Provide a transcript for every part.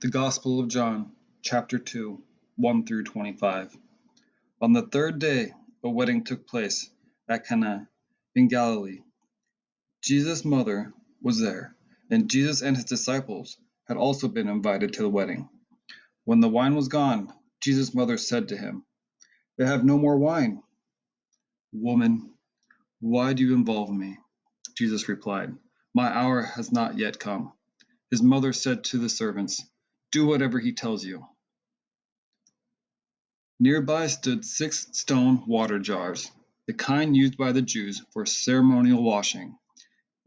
The Gospel of John, chapter 2, 1 through 25. On the third day, a wedding took place at Cana in Galilee. Jesus' mother was there, and Jesus and his disciples had also been invited to the wedding. When the wine was gone, Jesus' mother said to him, "They have no more wine." "Woman, why do you involve me?" Jesus replied, "My hour has not yet come." His mother said to the servants, "Do whatever he tells you." Nearby stood 6 stone water jars, the kind used by the Jews for ceremonial washing,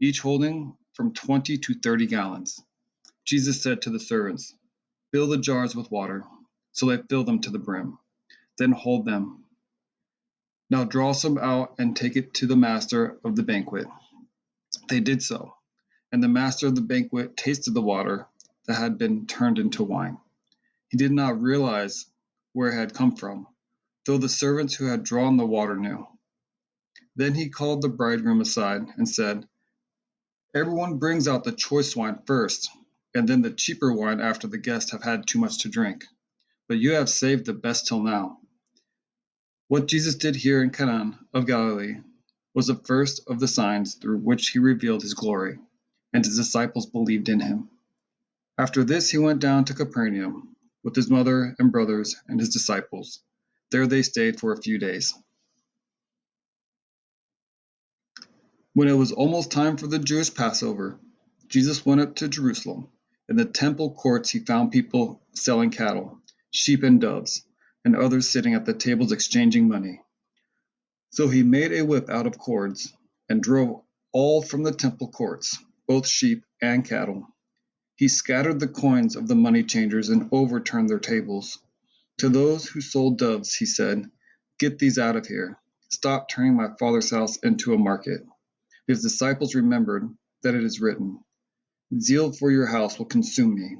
each holding from 20 to 30 gallons. Jesus said to the servants, "Fill the jars with water." So they filled them to the brim. "Then hold them. Now draw some out and take it to the master of the banquet." They did so, and the master of the banquet tasted the water that had been turned into wine. He did not realize where it had come from, though the servants who had drawn the water knew. Then he called the bridegroom aside and said, "Everyone brings out the choice wine first, and then the cheaper wine after the guests have had too much to drink. But you have saved the best till now." What Jesus did here in Cana of Galilee was the first of the signs through which he revealed his glory, and his disciples believed in him. After this he went down to Capernaum with his mother and brothers and his disciples. There they stayed for a few days. When it was almost time for the Jewish Passover, Jesus went up to Jerusalem. In the temple courts he found people selling cattle, sheep and doves, and others sitting at the tables exchanging money. So he made a whip out of cords and drove all from the temple courts, both sheep and cattle. He scattered the coins of the money changers and overturned their tables. To those who sold doves he said, "Get these out of here. Stop turning my Father's house into a market." His disciples remembered that it is written, "Zeal for your house will consume me."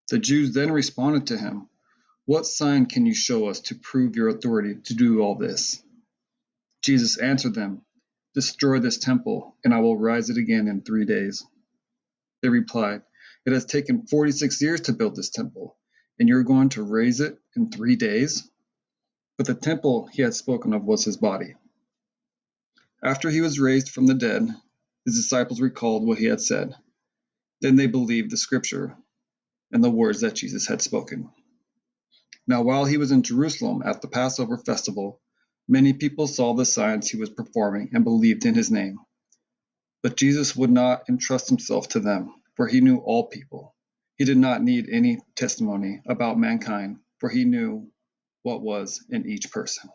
The Jews then responded to him, "What sign can you show us to prove your authority to do all this?" Jesus answered them, "Destroy this temple, and I will rise it again in 3 days." They replied, "It has taken 46 years to build this temple, and you're going to raise it in 3 days?" But the temple he had spoken of was his body. After he was raised from the dead, his disciples recalled what he had said. Then they believed the scripture and the words that Jesus had spoken. Now, while he was in Jerusalem at the Passover festival, many people saw the signs he was performing and believed in his name. But Jesus would not entrust himself to them, for he knew all people. He did not need any testimony about mankind, for he knew what was in each person.